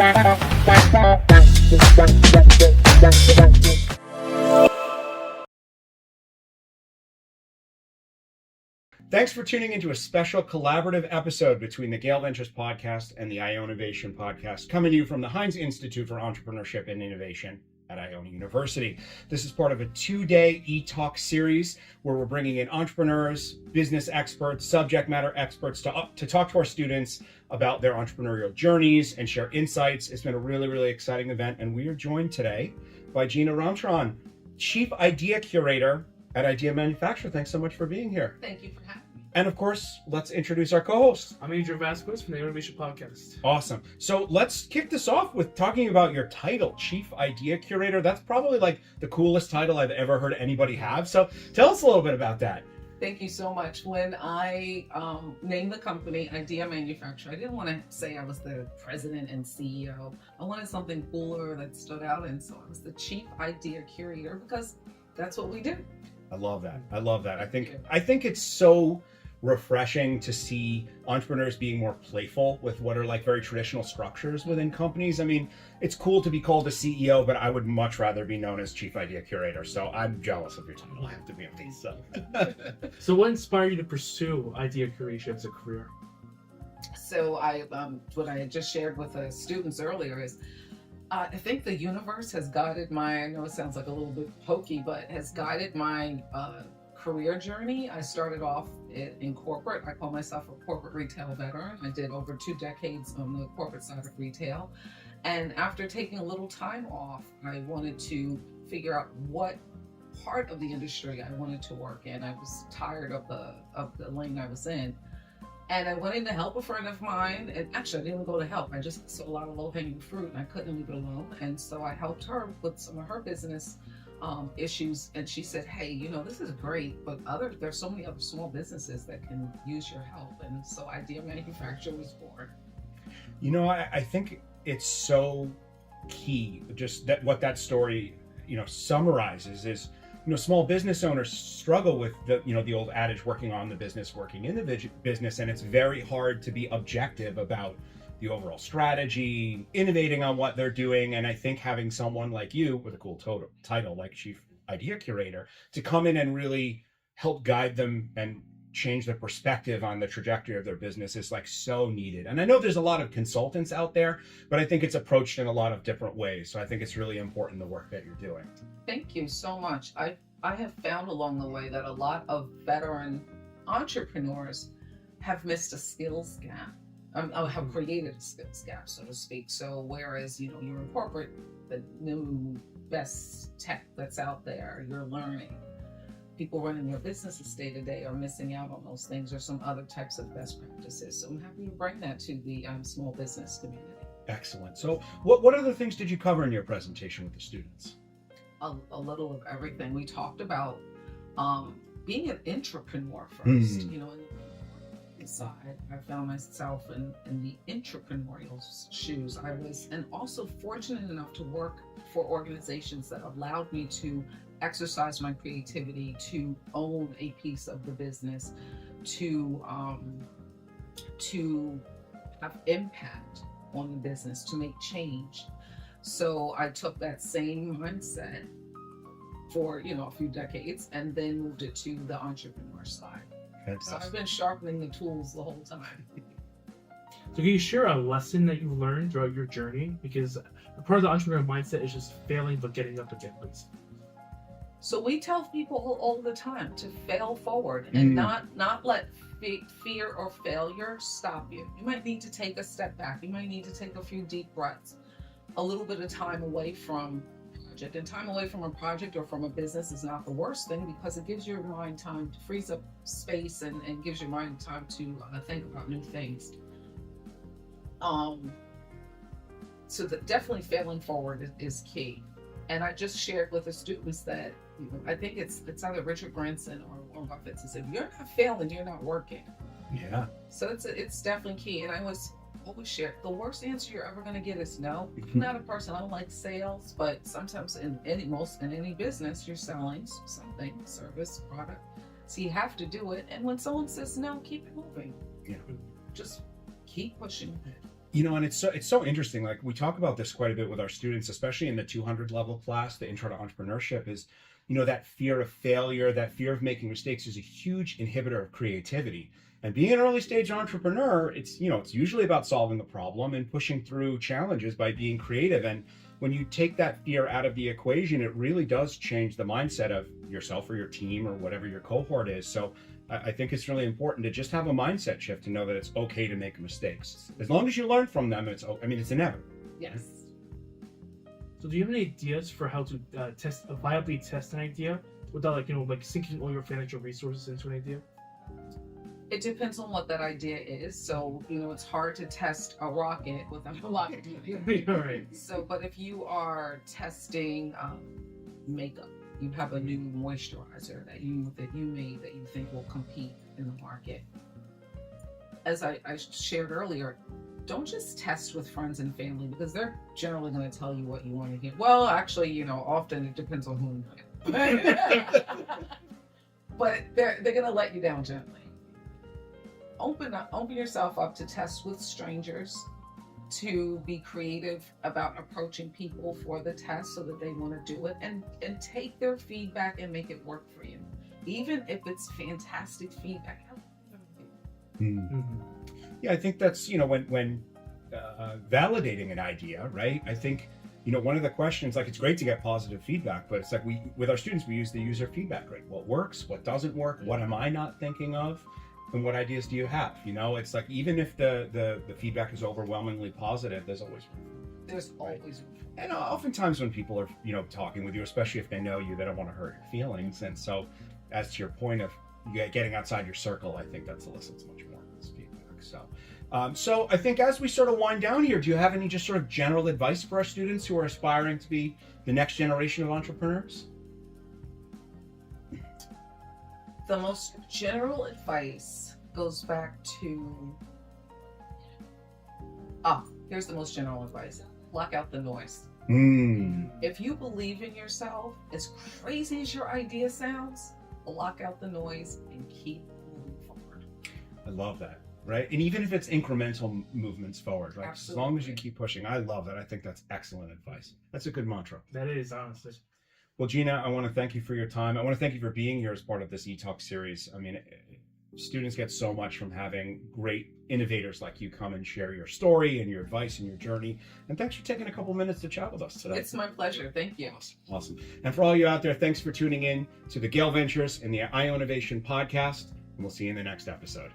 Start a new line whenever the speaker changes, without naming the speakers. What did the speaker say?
Thanks for tuning into a special collaborative episode between the Gale Ventures Podcast and the Ionavation Podcast, coming to you from the Heinz Institute for Entrepreneurship and Innovation at Iona University. This is part of a 2-day e-talk series where we're bringing in entrepreneurs, business experts, subject matter experts to talk to our students about their entrepreneurial journeys and share insights. It's been a really, really exciting event, and we are joined today by Gina Ramcharan, Chief Idea Curator at Idea Manufacturer. Thanks so much for being here.
Thank you for having me.
And of course, let's introduce our co-host.
I'm Adrian Vasquez from the Ionavation Podcast.
Awesome. So let's kick this off with talking about your title, Chief Idea Curator. That's probably like the coolest title I've ever heard anybody have. So tell us a little bit about that.
Thank you so much. When I named the company Idea Manufacturer, I didn't want to say I was the president and CEO. I wanted something cooler that stood out, and so I was the Chief Idea Curator because that's what we do.
I love that. I think it's so refreshing to see entrepreneurs being more playful with what are like very traditional structures within companies. I mean, it's cool to be called a CEO, but I would much rather be known as Chief Idea Curator. So I'm jealous of your title. I have to be honest.
So what inspired you to pursue idea curation as a career?
So what I had just shared with the students earlier is I think the universe has guided I know it sounds like a little bit hokey, but has guided my career journey. I started off in corporate. I call myself a corporate retail veteran. I did over 2 decades on the corporate side of retail. And after taking a little time off, I wanted to figure out what part of the industry I wanted to work in. I was tired of the lane I was in. And I went in to help a friend of mine, and actually I didn't go to help. I just saw a lot of low-hanging fruit and I couldn't leave it alone. And so I helped her with some of her business issues, and she said, hey, this is great, but there's so many other small businesses that can use your help. And so Idea Manufacturer was born.
I think it's so key, just that what that story summarizes is small business owners struggle with the old adage, working on the business, working in the business, and it's very hard to be objective about the overall strategy, innovating on what they're doing. And I think having someone like you with a cool title like Chief Idea Curator to come in and really help guide them and change their perspective on the trajectory of their business is like so needed. And I know there's a lot of consultants out there, but I think it's approached in a lot of different ways. So I think it's really important, the work that you're doing.
Thank you so much. I have found along the way that a lot of veteran entrepreneurs have missed a skills gap. Have created a skills gap, so to speak. So whereas, you're in corporate, the new best tech that's out there, you're learning. People running their businesses day to day are missing out on those things or some other types of best practices. So I'm happy to bring that to the small business community.
Excellent. So what other things did you cover in your presentation with the students?
A little of everything. We talked about being an entrepreneur first, in the side. I found myself in the entrepreneurial shoes. I was, and also fortunate enough to work for organizations that allowed me to exercise my creativity, to own a piece of the business, to have impact on the business, to make change. So I took that same mindset for a few decades and then moved it to the entrepreneur side.
Fantastic.
So I've been sharpening the tools the whole time.
So can you share a lesson that you learned throughout your journey? Because part of the entrepreneurial mindset is just failing but getting up again, please.
So we tell people all the time to fail forward and not let fear or failure stop you. You might need to take a step back. You might need to take a few deep breaths, a little bit of time away from project. And time away from a project or from a business is not the worst thing, because it gives your mind time to freeze up space and gives your mind time to think about new things. So definitely failing forward is key. And I just shared with the students that I think it's either Richard Branson or Warren Buffett says, if you're not failing, you're not working.
Yeah.
So it's definitely key. And I always share, the worst answer you're ever going to get is no. I'm not a person, I don't like sales, but sometimes in any business, you're selling something, service, product. So you have to do it. And when someone says no, keep it moving.
Yeah.
Just keep pushing.
And it's so interesting. Like we talk about this quite a bit with our students, especially in the 200 level class, the intro to entrepreneurship is, that fear of failure, that fear of making mistakes is a huge inhibitor of creativity. And being an early stage entrepreneur, it's usually about solving the problem and pushing through challenges by being creative. And when you take that fear out of the equation, it really does change the mindset of yourself or your team or whatever your cohort is. So I think it's really important to just have a mindset shift to know that it's okay to make mistakes. As long as you learn from them, it's inevitable.
Yes.
So do you have any ideas for how to viably test an idea without sinking all your financial resources into an idea?
It depends on what that idea is. So, it's hard to test a rocket without a lot of detail.
All right.
So, but if you are testing makeup, you have a new moisturizer that you made that you think will compete in the market. As I shared earlier, don't just test with friends and family because they're generally going to tell you what you want to hear. Well, actually, often it depends on whom. But they're going to let you down gently. Open yourself up to test with strangers, to be creative about approaching people for the test so that they want to do it, and take their feedback and make it work for you. Even if it's fantastic feedback.
Mm-hmm. Yeah, I think that's, when validating an idea, right? I think, one of the questions, it's great to get positive feedback, but it's like with our students, we use the user feedback, right? What works, what doesn't work, what am I not thinking of? And what ideas do you have? It's like, even if the feedback is overwhelmingly positive, there's always
room.
And oftentimes when people are, talking with you, especially if they know you, they don't want to hurt your feelings. And so, as to your point of getting outside your circle, I think that elicits much more of this feedback. So I think as we sort of wind down here, do you have any just sort of general advice for our students who are aspiring to be the next generation of entrepreneurs?
The most general advice goes back to, here's the most general advice. Block out the noise. If you believe in yourself, as crazy as your idea sounds, block out the noise and keep moving forward.
I love that, right? And even if it's incremental movements forward, right?
Absolutely.
As long as you keep pushing. I love that. I think that's excellent advice. That's a good mantra.
That is, honestly.
Well, Gina, I want to thank you for your time. I want to thank you for being here as part of this eTalk series. Students get so much from having great innovators like you come and share your story and your advice and your journey. And thanks for taking a couple minutes to chat with us today.
It's my pleasure. Thank you.
Awesome. And for all you out there, thanks for tuning in to the Gale Ventures and the Ionavation Podcast. And we'll see you in the next episode.